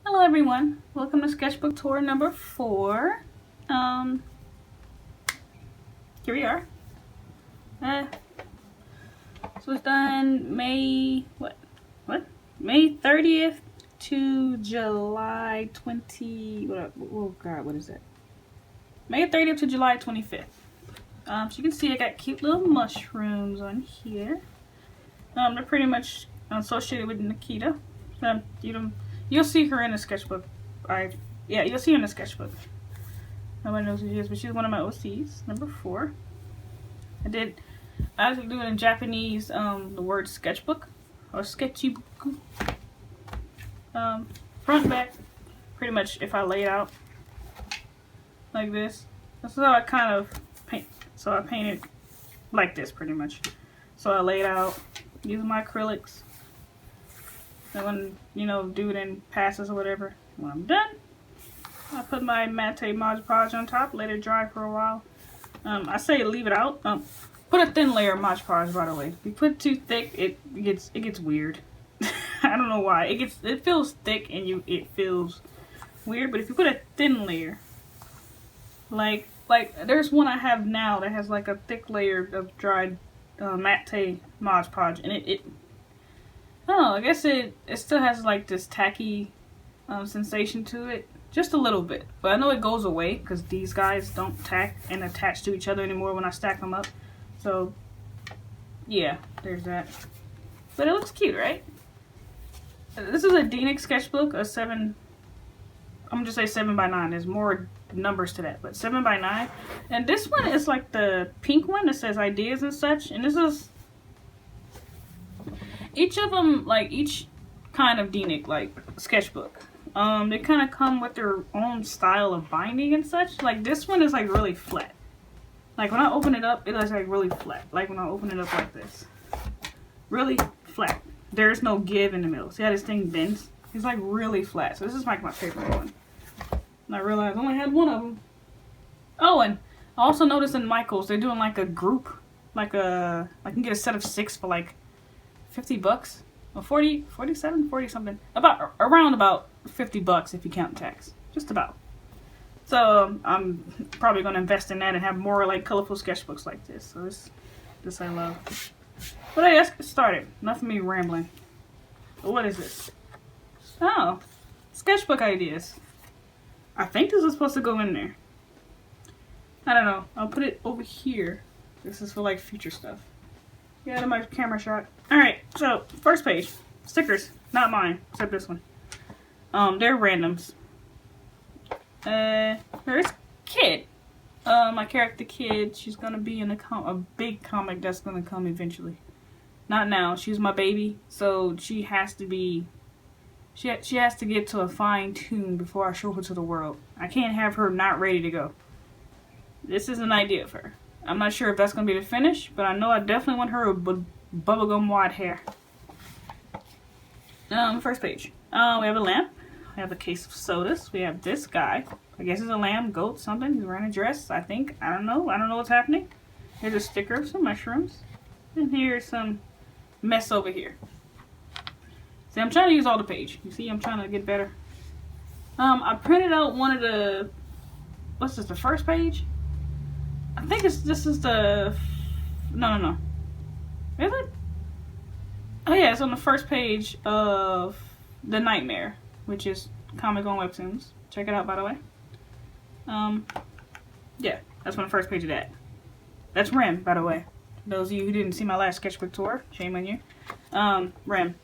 Hello everyone, welcome to Sketchbook Tour number 4. Here we are. So it's done May 30th to July 20, oh god, what is that? May 30th to July 25th. So you can see I got cute little mushrooms on here. They're pretty much associated with Nikita. You'll see her in the sketchbook. You'll see her in the sketchbook. Nobody knows who she is, but she's one of my OCs. Number 4. I was doing in Japanese the word sketchbook or Sketchbbook. Front, back, pretty much if I lay it out like this. This is how I kind of paint. So I painted like this pretty much. So I lay it out using my acrylics. And when, do it in passes or whatever, when I'm done, I put my matte Mod Podge on top, let it dry for a while. I say leave it out. Put a thin layer of Mod Podge, by the way. If you put too thick, it gets weird. I don't know why. It feels thick and it feels weird. But if you put a thin layer, like there's one I have now that has like a thick layer of dried matte Mod Podge, and I guess it still has like this tacky sensation to it. Just a little bit. But I know it goes away because these guys don't tack and attach to each other anymore when I stack them up. So, yeah, there's that. But it looks cute, right? This is a DNIKKI sketchbook, a 7, I'm gonna just say 7x9. There's more numbers to that, but 7x9. And this one is like the pink one that says ideas and such. And this is each of them, like each kind of DNIKKI like sketchbook. They kind of come with their own style of binding and such. Like this one is like really flat. Like when I open it up, it is like really flat. Like when I open it up like this, really flat. There's no give in the middle. See how this thing bends? It's like really flat. So this is like my favorite one. And I realized I only had one of them. Oh, and I also noticed in Michael's they're doing like a group, I can get a set of 6 for like $50 or 40 something. Around about $50 if you count tax. Just about. So I'm probably going to invest in that and have more like colorful sketchbooks like this. So this I love. But hey, let's get started. Enough of me rambling. What is this? Oh, sketchbook ideas. I think this is supposed to go in there. I don't know. I'll put it over here. This is for like future stuff. Get out of my camera shot. Alright, so first page. Stickers. Not mine, except this one. They're randoms. There's Kid. My character Kid. She's gonna be in a big comic that's gonna come eventually. Not now. She's my baby, so she has to be. She has to get to a fine tune before I show her to the world. I can't have her not ready to go. This is an idea for her. I'm not sure if that's gonna be the finish, but I know I definitely want her with bubblegum wide hair. First page. We have a lamp. We have a case of sodas. We have this guy. I guess he's a lamb, goat, something. He's wearing a dress, I think. I don't know. I don't know what's happening. Here's a sticker of some mushrooms. And here's some mess over here. See, I'm trying to use all the page. You see, I'm trying to get better. I printed out one of the... What's this, the first page? I think this is the... No. Is it? Oh yeah, it's on the first page of The Nightmare, which is comic on Webtoons. Check it out, by the way. Yeah, that's on the first page of that. That's Rem, by the way. Those of you who didn't see my last sketchbook tour, shame on you. Rem.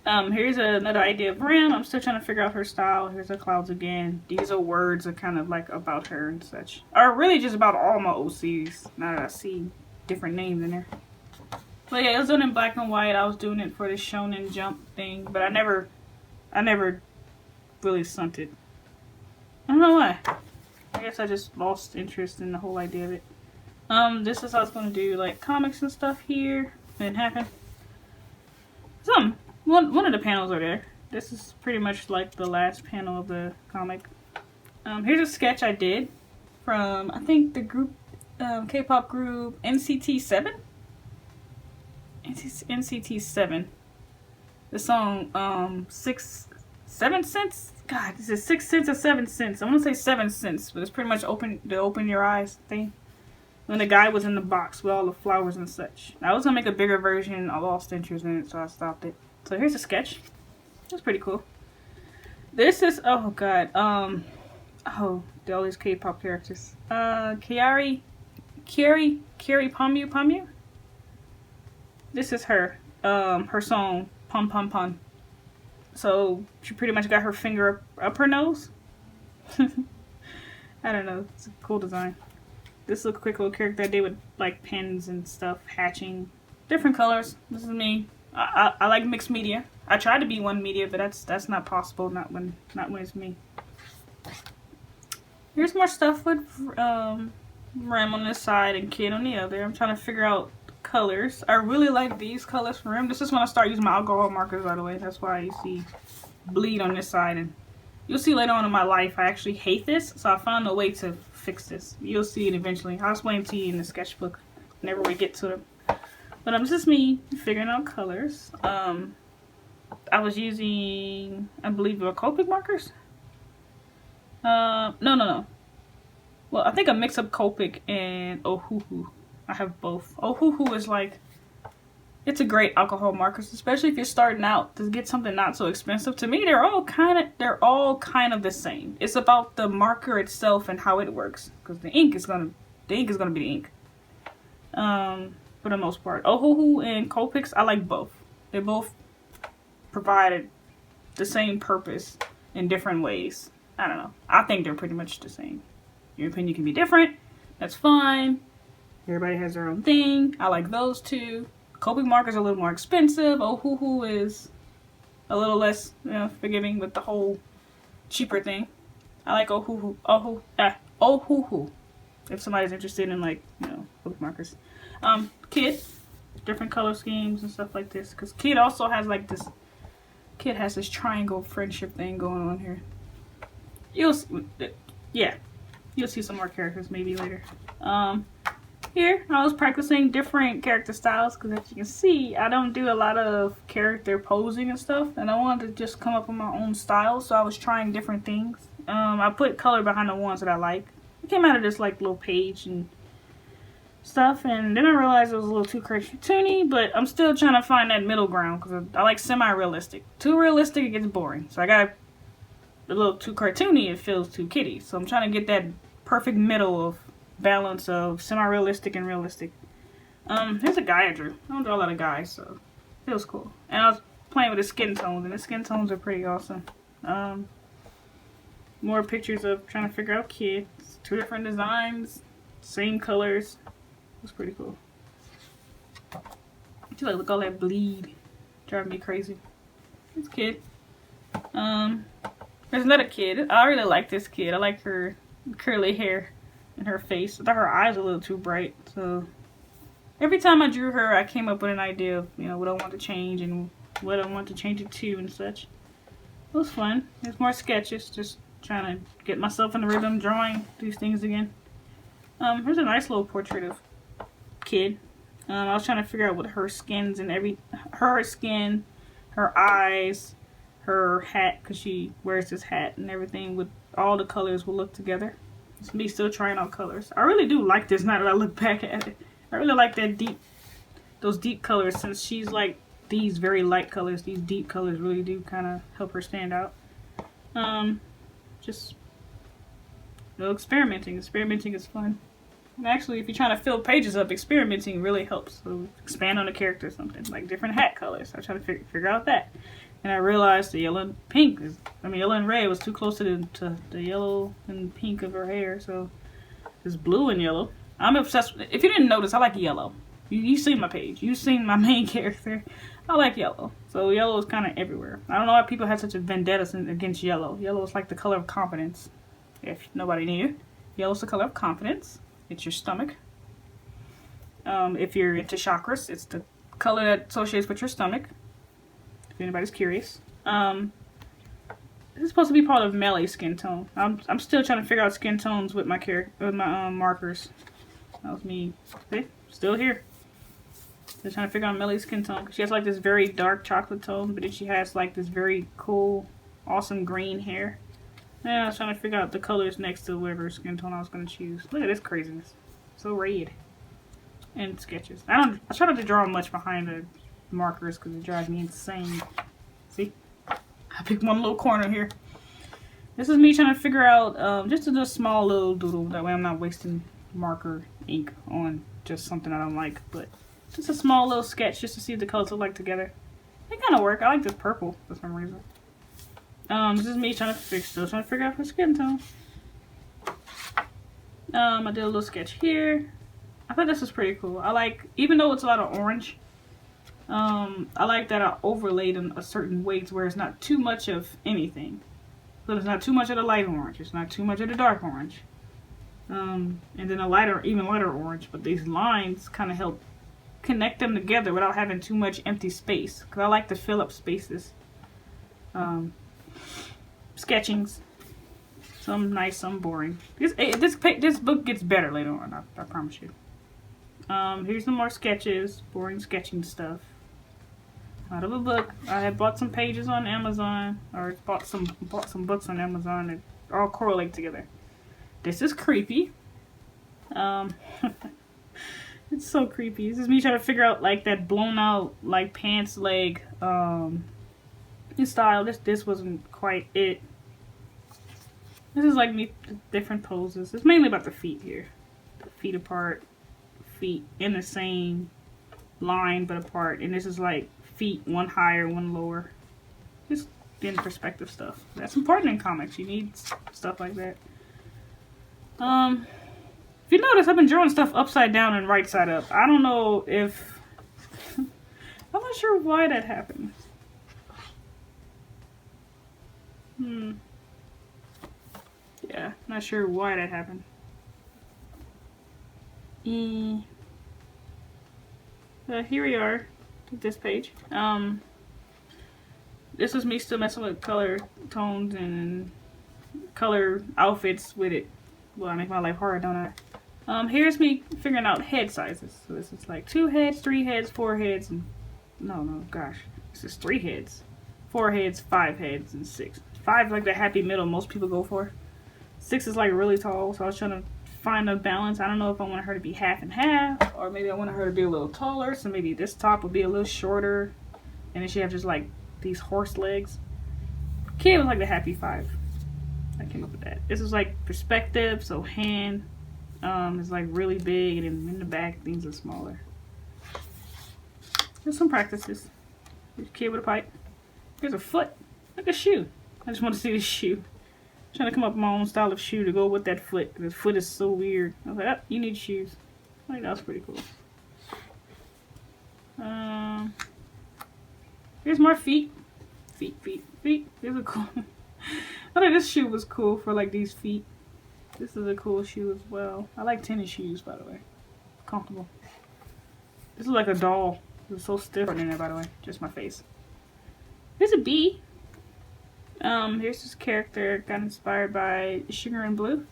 Here's another idea of Rem. I'm still trying to figure out her style. Here's the clouds again. These are words that kind of like about her and such. Or really just about all my OCs. Now that I see different names in there. But yeah, it was done in black and white. I was doing it for the Shonen Jump thing, but I never really sent it. I don't know why. I guess I just lost interest in the whole idea of it. This is how I was going to do like comics and stuff here. Didn't happen. One of the panels are there. This is pretty much like the last panel of the comic. Here's a sketch I did from, I think, the group, K-pop group NCT 7? NCT 7. The song 7 cents. God, is it 6 cents or 7 cents? I want to say 7 cents, but it's pretty much open your eyes thing. When the guy was in the box with all the flowers and such. I was gonna make a bigger version. I lost interest in it, so I stopped it. So here's a sketch. That's pretty cool. This is, oh god, all these K-pop characters. KAIORI, Pamu. This is her. Her song Pum Pum Pum. So she pretty much got her finger up her nose. I don't know. It's a cool design. This is a quick little character I did with like pens and stuff, hatching, different colors. This is me. I like mixed media. I tried to be one media, but that's not possible. Not when it's me. Here's more stuff with Rem on this side and Kid on the other. I'm trying to figure out colors. I really like these colors for Rem. This is when I start using my alcohol markers, by the way. That's why you see bleed on this side, and you'll see later on in my life I actually hate this, so I found a way to fix this. You'll see it eventually. I'll explain to you in the sketchbook whenever we get to them. But this is me figuring out colors. I was using, I believe, Copic markers. No. Well, I think I mix up Copic and Ohuhu. I have both. Ohuhu is like, it's a great alcohol marker, especially if you're starting out to get something not so expensive. To me, they're all kind of the same. It's about the marker itself and how it works, because the ink is gonna be the ink. For the most part, Ohuhu and Copics, I like both. They both provided the same purpose in different ways. I don't know. I think they're pretty much the same. Your opinion can be different. That's fine. Everybody has their own thing. I like those two. Copic markers are a little more expensive. Ohuhu is a little less, forgiving with the whole cheaper thing. I like Ohuhu. Ohuhu. If somebody's interested in Copic markers. Kid, different color schemes and stuff like this. Because Kid also has this. Kid has this triangle friendship thing going on here. You'll see some more characters maybe later. Here, I was practicing different character styles because as you can see, I don't do a lot of character posing and stuff, and I wanted to just come up with my own style, so I was trying different things. I put color behind the ones that I like. It came out of this little page and stuff, and then I realized it was a little too cartoony, but I'm still trying to find that middle ground because I like semi-realistic. Too realistic, it gets boring, so I got a little too cartoony, it feels too kiddie, so I'm trying to get that perfect middle of balance of semi-realistic and realistic. Here's a guy I drew. I don't draw a lot of guys, so it was cool. And I was playing with the skin tones, and the skin tones are pretty awesome. More pictures of trying to figure out kids. 2 different designs, same colors. It was pretty cool. Look all that bleed, driving me crazy. This kid. There's another kid. I really like this kid. I like her curly hair. In her face. I thought her eyes were a little too bright, so every time I drew her I came up with an idea of what I want to change and what I want to change it to and such. It was fun. There's more sketches, just trying to get myself in the rhythm, drawing these things again. Here's a nice little portrait of Kid. I was trying to figure out what her skins and her skin, her eyes, her hat, because she wears this hat and everything, with all the colors will look together. It's me still trying out colors. I really do like this now that I look back at it. I really like those deep colors, since she's like these very light colors. These deep colors really do kind of help her stand out. Just experimenting. Experimenting is fun. And actually, if you're trying to fill pages up, experimenting really helps. So expand on the character or something, like different hat colors. I try to figure out that. And I realized the yellow and pink yellow and red was too close to the yellow and pink of her hair, so it's blue and yellow. I'm obsessed with it. If you didn't notice, I like yellow. You've seen my page. You've seen my main character. I like yellow. So yellow is kind of everywhere. I don't know why people have such a vendetta against yellow. Yellow is like the color of confidence. If nobody knew, yellow is the color of confidence. It's your stomach. If you're into chakras, it's the color that associates with your stomach. If anybody's curious. This is supposed to be part of melee skin tone. I'm still trying to figure out skin tones with my markers. That was me. See? Still here. So trying to figure out Melly's skin tone. She has like this very dark chocolate tone, but then she has like this very cool, awesome green hair. Yeah, I was trying to figure out the colors next to whatever skin tone I was going to choose. Look at this craziness. So red. And sketches. I try not to draw much behind the markers because it drives me insane. See? I picked one little corner here. This is me trying to figure out just a small little doodle. That way I'm not wasting marker ink on just something I don't like. But just a small little sketch just to see what the colors look like together. They kind of work. I like this purple for some reason. This is me trying to figure out her skin tone. I did a little sketch here. I thought this was pretty cool. I like, even though it's a lot of orange, I like that I overlaid in a certain way to where it's not too much of anything. So it's not too much of the light orange. It's not too much of the dark orange. And then a lighter, even lighter orange. But these lines kind of help connect them together without having too much empty space. Because I like to fill up spaces. Sketchings. Some nice, some boring. This book gets better later on, I promise you. Here's some more sketches, boring sketching stuff. Out of a book. I had bought some pages on Amazon, or bought some books on Amazon that all correlate together. This is creepy. It's so creepy. This is me trying to figure out like that blown out like pants leg style. This wasn't quite it. This is like me different poses. It's mainly about the feet here. The feet apart, feet in the same line but apart, and this is like feet one higher, one lower. Just in perspective stuff. That's important in comics. You need stuff like that. If you notice, I've been drawing stuff upside down and right side up. I don't know if I'm not sure why that happened. Yeah, not sure why that happened. Here we are with this page. This was me still messing with color tones and color outfits with it. Well, I make my life hard, don't I? Here's me figuring out head sizes. So this is like 2 heads, 3 heads, 4 heads, and no, gosh. This is 3 heads, 4 heads, 5 heads, and 6. 5 is like the happy middle most people go for. 6 is like really tall, so I was trying to find a balance. I don't know if I want her to be half and half, or maybe I want her to be a little taller, so maybe this top would be a little shorter, and then she have just like these horse legs. Kid was like the happy 5. I came up with that. This is like perspective, so hand is like really big, and then in the back things are smaller. There's some practices. There's a kid with a pipe. Here's a foot, like a shoe. I just want to see the shoe. I'm trying to come up with my own style of shoe to go with that foot. The foot is so weird. I was like, oh, you need shoes. I think that was pretty cool. Here's more feet. Feet. Here's a cool. I think this shoe was cool for like these feet. This is a cool shoe as well. I like tennis shoes, by the way. Comfortable. This is like a doll. It's so stiff in there, by the way. Just my face. Here's a bee. Here's this character. Got inspired by Sugar and Blue.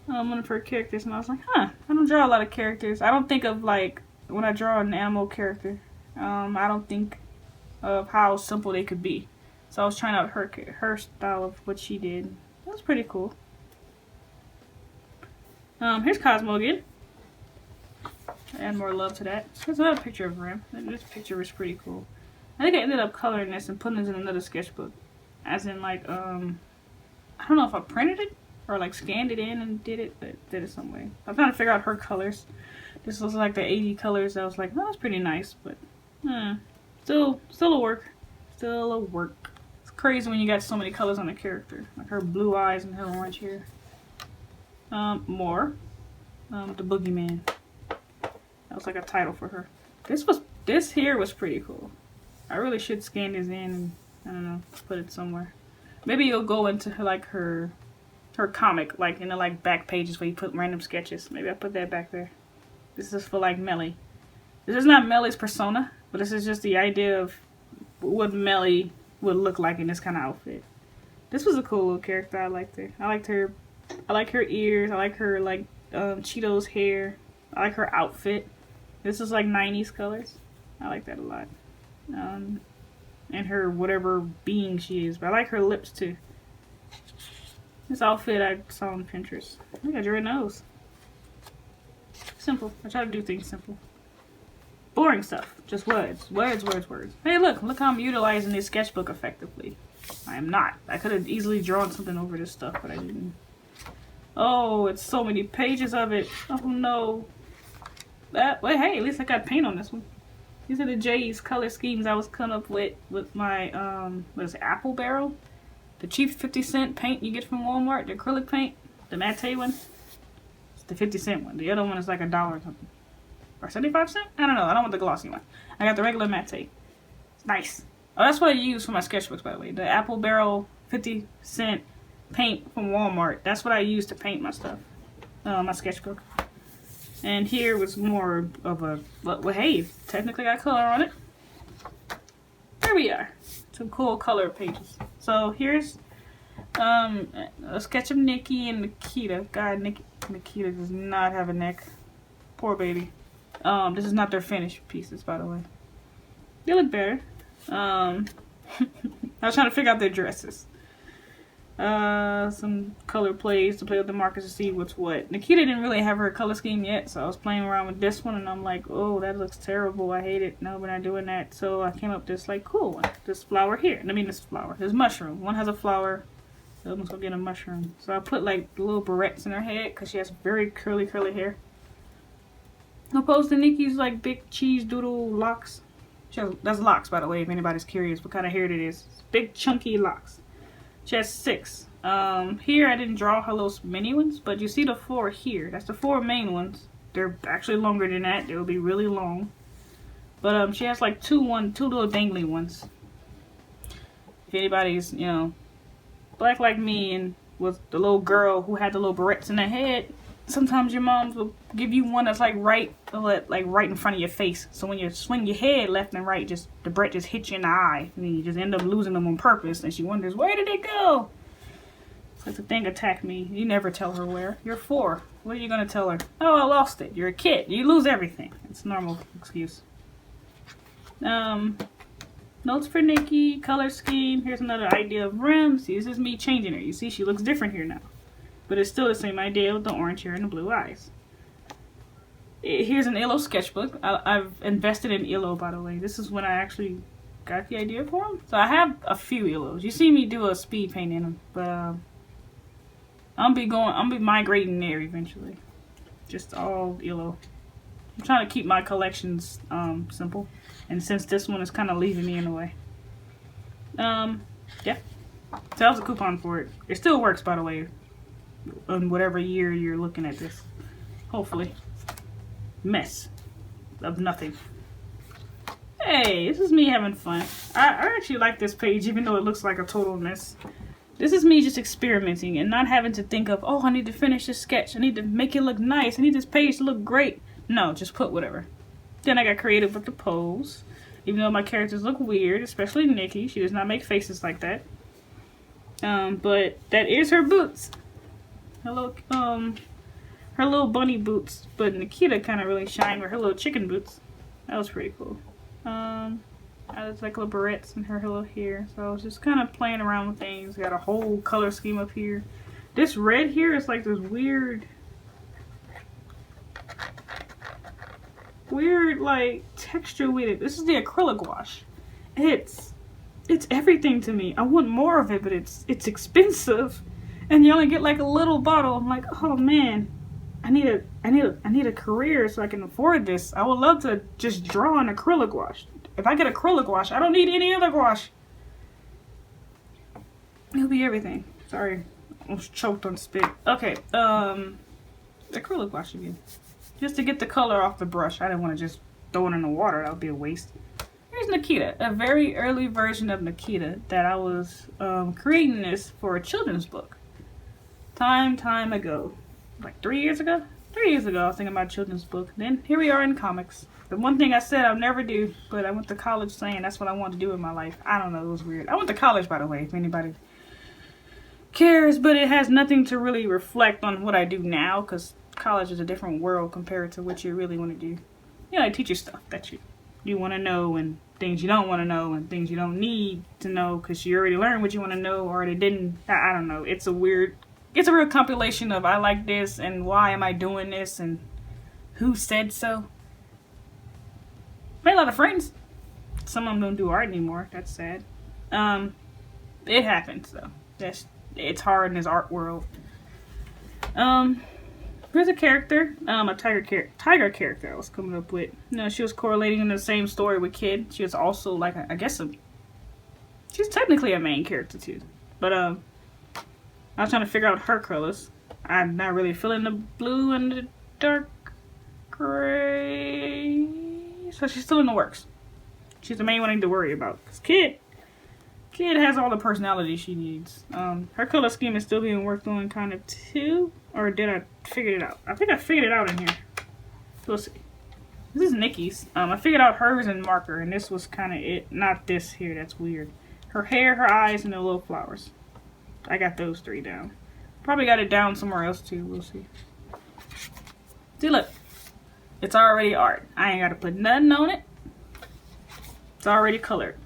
One of her characters, and I was like, huh. I don't draw a lot of characters. I don't think of like when I draw an animal character. I don't think of how simple they could be. So I was trying out her style of what she did. That was pretty cool. Here's Cosmo again. Add more love to that. There's another picture of him. This picture was pretty cool. I think I ended up coloring this and putting this in another sketchbook. As in like, I don't know if I printed it or like scanned it in and did it some way. I'm trying to figure out her colors. This was like the 80 colors. I was like, oh, that's pretty nice, but still a work. Still a work. It's crazy when you got so many colors on a character. Like her blue eyes and her orange hair. More. The Boogeyman. That was like a title for her. This here was pretty cool. I really should scan this in and, I don't know, put it somewhere. Maybe you'll go into her comic, like in the like back pages where you put random sketches. Maybe I'll put that back there. This is for like Melly. This is not Melly's persona, but this is just the idea of what Melly would look like in this kind of outfit. This was a cool little character. I liked her. I like her ears. I like her like Cheeto's hair. I like her outfit. This is like 90s colors. I like that a lot. And her whatever being she is. But I like her lips too. This outfit I saw on Pinterest. Look, I drew a nose. Simple. I try to do things simple. Boring stuff. Just words. Words, words, words. Hey, look how I'm utilizing this sketchbook effectively. I am not. I could have easily drawn something over this stuff, but I didn't. Oh, it's so many pages of it. Oh no. Well, hey, at least I got paint on this one. These are the J's color schemes I was coming up with my what is it, apple barrel? The cheap 50-cent paint you get from Walmart, the acrylic paint, the matte one. It's the 50-cent one. The other one is like $1 or something. Or 75-cent? I don't know. I don't want the glossy one. I got the regular matte. It's nice. Oh, that's what I use for my sketchbooks, by the way. The apple barrel 50-cent paint from Walmart. That's what I use to paint my stuff. My sketchbook. And here was more of a, well, hey, technically got color on it. There we are. Some cool color pages. So here's a sketch of NIKKI and NIKKI. God, NIKKI does not have a neck. Poor baby. This is not their finished pieces, by the way. They look better. I was trying to figure out their dresses. Some color plays to play with the markers to see what's what. Nikita didn't really have her color scheme yet, so I was playing around with this one and I'm like, oh, that looks terrible. I hate it. No, we're not doing that. So I came up with this like cool one. This flower here. I mean, this flower. This mushroom. One has a flower. The other one's gonna get a mushroom. So I put like little barrettes in her head because she has very curly hair. Opposed to Nikki's like big cheese doodle locks. That's locks, by the way, if anybody's curious what kind of hair it is. Big chunky locks. She has 6. Here I didn't draw her little mini ones, but you see the 4 here. That's the 4 main ones. They're actually longer than that. They'll be really long. But she has like two little dangly ones. If anybody's, you know, black like me and was the little girl who had the little barrettes in her head, sometimes your moms will give you one that's like right in front of your face. So when you swing your head left and right, just the barrette just hits you in the eye, and you just end up losing them on purpose. And she wonders, where did it go? It's like the thing attacked me. You never tell her where. You're 4. What are you gonna tell her? Oh, I lost it. You're a kid. You lose everything. It's a normal excuse. Notes for NIKKI, color scheme. Here's another idea of rims. See, this is me changing her. You see, she looks different here now. But it's still the same idea with the orange hair and the blue eyes. Here's an Illo sketchbook. I've invested in Illo, by the way. This is when I actually got the idea for them. So I have a few Illos. You see me do a speed paint in them, but I'll be migrating there eventually. Just all Illo. I'm trying to keep my collections simple, and since this one is kind of leaving me in the way. Yeah. So that was a coupon for it. It still works, by the way. On whatever year you're looking at this. Hopefully. Mess of nothing. Hey, this is me having fun. I actually like this page, even though it looks like a total mess. This is me just experimenting and not having to think of, oh, I need to finish this sketch. I need to make it look nice. I need this page to look great. No, just put whatever. Then I got creative with the pose. Even though my characters look weird, especially NIKKI. She does not make faces like that. But that is her boots. Her little bunny boots, but Nikita kind of really shined with her little chicken boots. That was pretty cool. I was like little barrettes in her little hair, so I was just kind of playing around with things. Got a whole color scheme up here. This red here is like this weird like texture with it. This is the acrylic wash. It's everything to me. I want more of it, but it's expensive. And you only get like a little bottle. I'm like, oh man, I need a career so I can afford this. I would love to just draw an acrylic wash. If I get acrylic wash, I don't need any other wash. It'll be everything. Sorry, I almost choked on spit. Okay, acrylic wash again. Just to get the color off the brush. I didn't want to just throw it in the water. That would be a waste. Here's Nikita, a very early version of Nikita that I was creating this for a children's book. Time ago. Like 3 years ago? 3 years ago I was thinking about a children's book. Then here we are in comics. The one thing I said I'll never do, but I went to college saying that's what I wanted to do in my life. I don't know, it was weird. I went to college, by the way, if anybody cares, but it has nothing to really reflect on what I do now, because college is a different world compared to what you really want to do. you know, they teach you stuff that you want to know, and things you don't want to know, and things you don't need to know because you already learned what you want to know, or they didn't. I don't know. It's a real compilation of I like this and why am I doing this and who said so. Made a lot of friends. Some of them don't do art anymore. That's sad. It happens though. It's hard in this art world. Here's a character, a tiger character I was coming up with. You know, she was correlating in the same story with Kid. She was also like, I guess, she's technically a main character too. But I was trying to figure out her colors. I'm not really feeling the blue and the dark gray, so she's still in the works. She's the main one I need to worry about. Cause Kid has all the personality she needs. Her color scheme is still being worked on kind of too. Or did I figure it out? I think I figured it out in here. We'll see. This is NIKKI's. I figured out hers in marker, and this was kind of it. Not this here, that's weird. Her hair, her eyes, and the little flowers. I got those 3 down. Probably got it down somewhere else too, we'll see. See, look. It's already art. I ain't got to put nothing on it. It's already colored.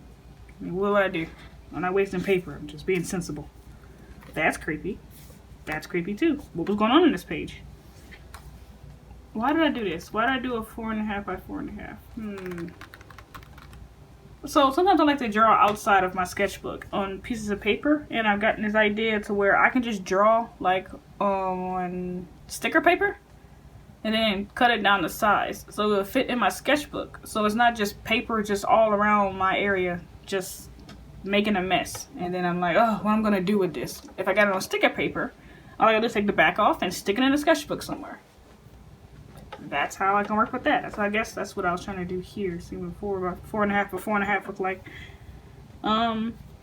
I mean, what would I do? I'm not wasting paper, I'm just being sensible. That's creepy. That's creepy too. What was going on in this page? Why did I do this? Why did I do a 4.5 by 4.5? So sometimes I like to draw outside of my sketchbook on pieces of paper, and I've gotten this idea to where I can just draw like on sticker paper and then cut it down to size so it'll fit in my sketchbook. So it's not just paper just all around my area just making a mess. And then I'm like, oh, what am I gonna do with this? If I got it on sticker paper, all I gotta do is take the back off and stick it in the sketchbook somewhere. That's how I can work with that. I guess that's what I was trying to do here. See what 4.5 by 4.5 look like.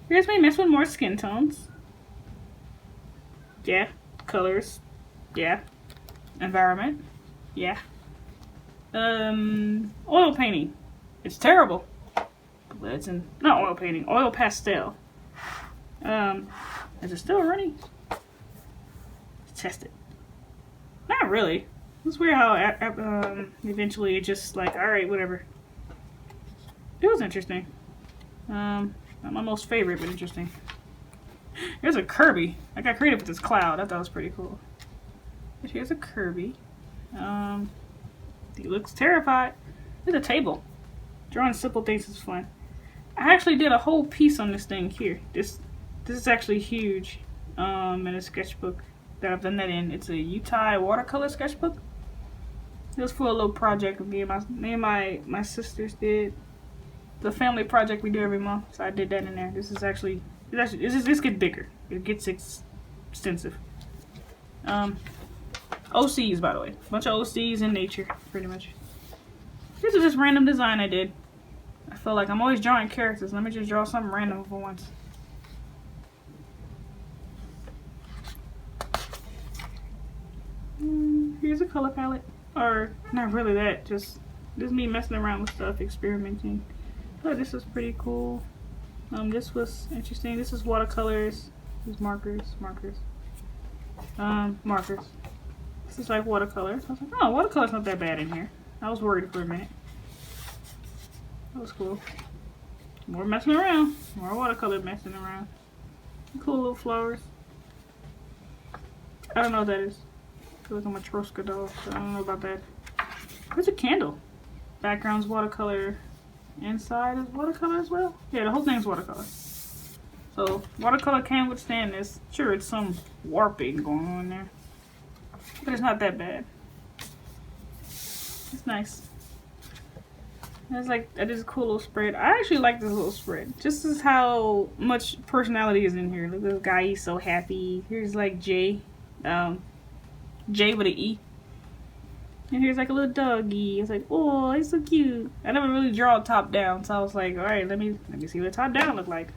Here's me mess with more skin tones. Yeah. Colors. Yeah. Environment. Yeah. Oil painting. It's terrible. But it's not oil painting. Oil pastel. Is it still running? Let's test it. Not really. It's weird how eventually it just like, alright, whatever. It was interesting. Not my most favorite, but interesting. Here's a Kirby. I got creative with this cloud. I thought it was pretty cool. But here's a Kirby. He looks terrified. There's a table. Drawing simple things is fun. I actually did a whole piece on this thing here. This is actually huge. In a sketchbook that I've done that in. It's a Utah watercolor sketchbook. It was for a little project me and my sisters did. The family project we do every month. So I did that in there. This gets bigger. It gets extensive. OCs, by the way. A bunch of OCs in nature, pretty much. This is just random design I did. I feel like I'm always drawing characters. Let me just draw something random for once. Here's a color palette. Or, not really that. Just me messing around with stuff, experimenting. Oh, this was pretty cool. This was interesting. This is watercolors. These markers. Markers. This is like watercolors. I was like, oh, watercolor's not that bad in here. I was worried for a minute. That was cool. More messing around. More watercolor messing around. Cool little flowers. I don't know what that is. I feel like I'm a Matryoshka doll, so I don't know about that. Where's a candle? Background's watercolor. Inside is watercolor as well? Yeah, the whole thing's watercolor. So, watercolor can withstand this. Sure, it's some warping going on there. But it's not that bad. It's nice. It's like, that is a cool little spread. I actually like this little spread. Just as how much personality is in here. Look at this guy, he's so happy. Here's like Jay. J with an E. And here's like a little doggy. It's like, oh, he's so cute. I never really draw top down, so I was like, alright, let me see what top down look like.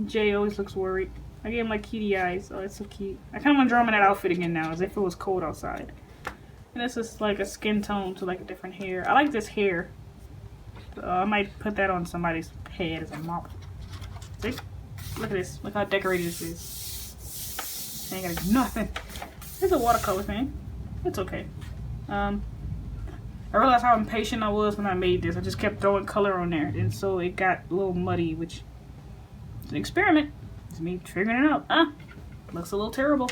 Jay always looks worried. I gave him like cutie eyes. Oh, it's so cute. I kind of want to draw him in that outfit again now, as if it was cold outside. And this is like a skin tone to like a different hair. I like this hair. So I might put that on somebody's head as a mop. See? Look at this. Look how decorated this is. Ain't got nothing. There's a watercolor thing. It's okay. I realized how impatient I was when I made this. I just kept throwing color on there, and so it got a little muddy, which is an experiment. It's me figuring it out. Looks a little terrible.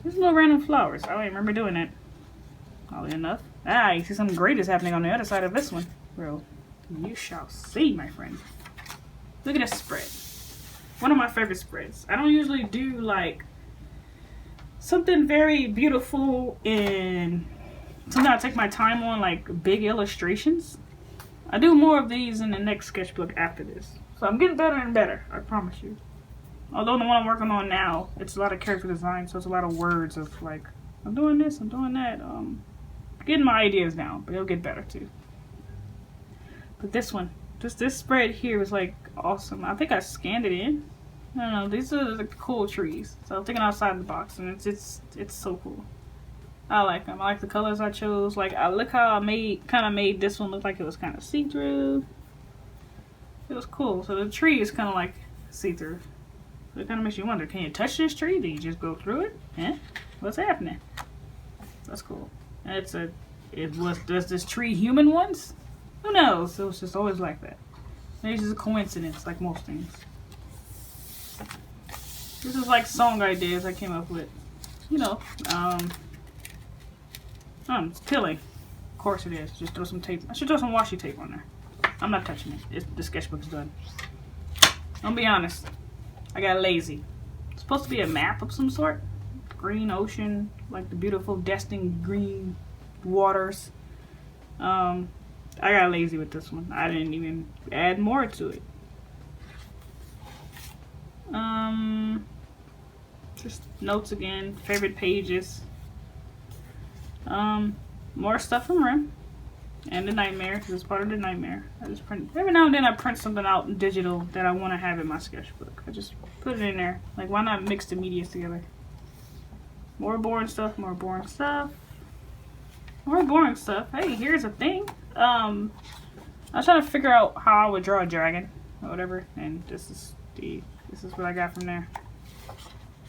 There's little random flowers. I don't even remember doing that. Oddly enough. You see something great is happening on the other side of this one. Well, you shall see, my friend. Look at this spread. One of my favorite spreads. I don't usually do like something very beautiful and something I take my time on, like big illustrations. I do more of these in the next sketchbook after this. So I'm getting better and better, I promise you. Although the one I'm working on now, it's a lot of character design, so it's a lot of words of like, I'm doing this, I'm doing that. Getting my ideas down, but it'll get better too. But this one, just this spread here was like awesome. I think I scanned it in. I don't know, these are the cool trees. So I'm thinking outside the box, and it's so cool. I like them. I like the colors I chose. Like, I look how I kind of made this one look like it was kind of see-through. It was cool. So the tree is kind of like see-through. So it kind of makes you wonder, can you touch this tree? Do you just go through it? Eh? What's happening? That's cool. Does this tree human once? Who knows? It was just always like that. Maybe it's just a coincidence, like most things. This is like song ideas I came up with. You know, it's peeling. Of course it is. Just throw some tape. I should throw some washi tape on there. I'm not touching it. The sketchbook's done. I'll be honest. I got lazy. It's supposed to be a map of some sort. Green ocean, like the beautiful destined green waters. I got lazy with this one. I didn't even add more to it. Just notes again, favorite pages. More stuff from Rim. And the Nightmare, because it's part of the Nightmare. I just print, every now and then I print something out in digital that I want to have in my sketchbook. I just put it in there. Like, why not mix the medias together? More boring stuff, more boring stuff. More boring stuff. Hey, here's a thing. I was trying to figure out how I would draw a dragon or whatever, and this is what I got from there.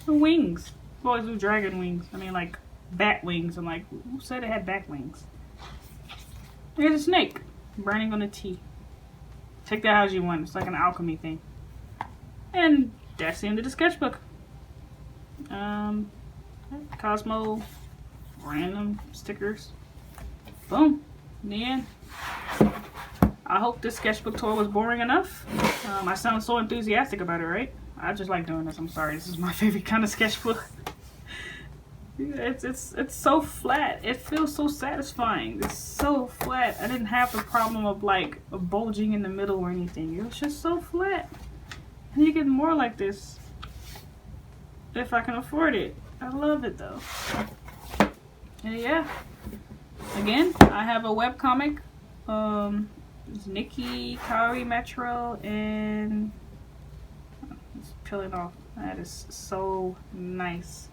The wings. I always do dragon wings. I mean, like bat wings. I'm like, who said it had bat wings? Here's a snake burning on a T. Take that as you want. It's like an alchemy thing. And that's the end of the sketchbook. Cosmo, random stickers. Boom. In the end. I hope this sketchbook tour was boring enough. I sound so enthusiastic about it, right? I just like doing this. I'm sorry. This is my favorite kind of sketchbook. It's so flat. It feels so satisfying. It's so flat. I didn't have the problem of like a bulging in the middle or anything. It was just so flat. I need to get more like this if I can afford it. I love it though. And yeah. Again, I have a webcomic. It's NIKKI, KAIORI Metro, and it's peeling off. That is so nice.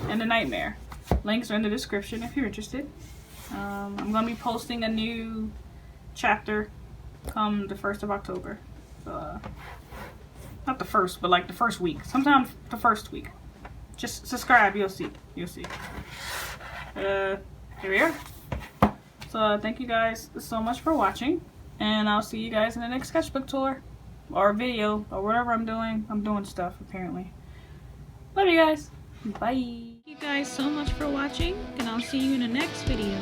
And the Nightmare. Links are in the description if you're interested. I'm going to be posting a new chapter come the 1st of October. Not the first, but like the first week. Sometime the first week. Just subscribe, you'll see. You'll see. Here we are. So thank you guys so much for watching. And I'll see you guys in the next sketchbook tour. Or video. Or whatever I'm doing. I'm doing stuff apparently. Love you guys. Bye. Thank you guys so much for watching, and I'll see you in the next video.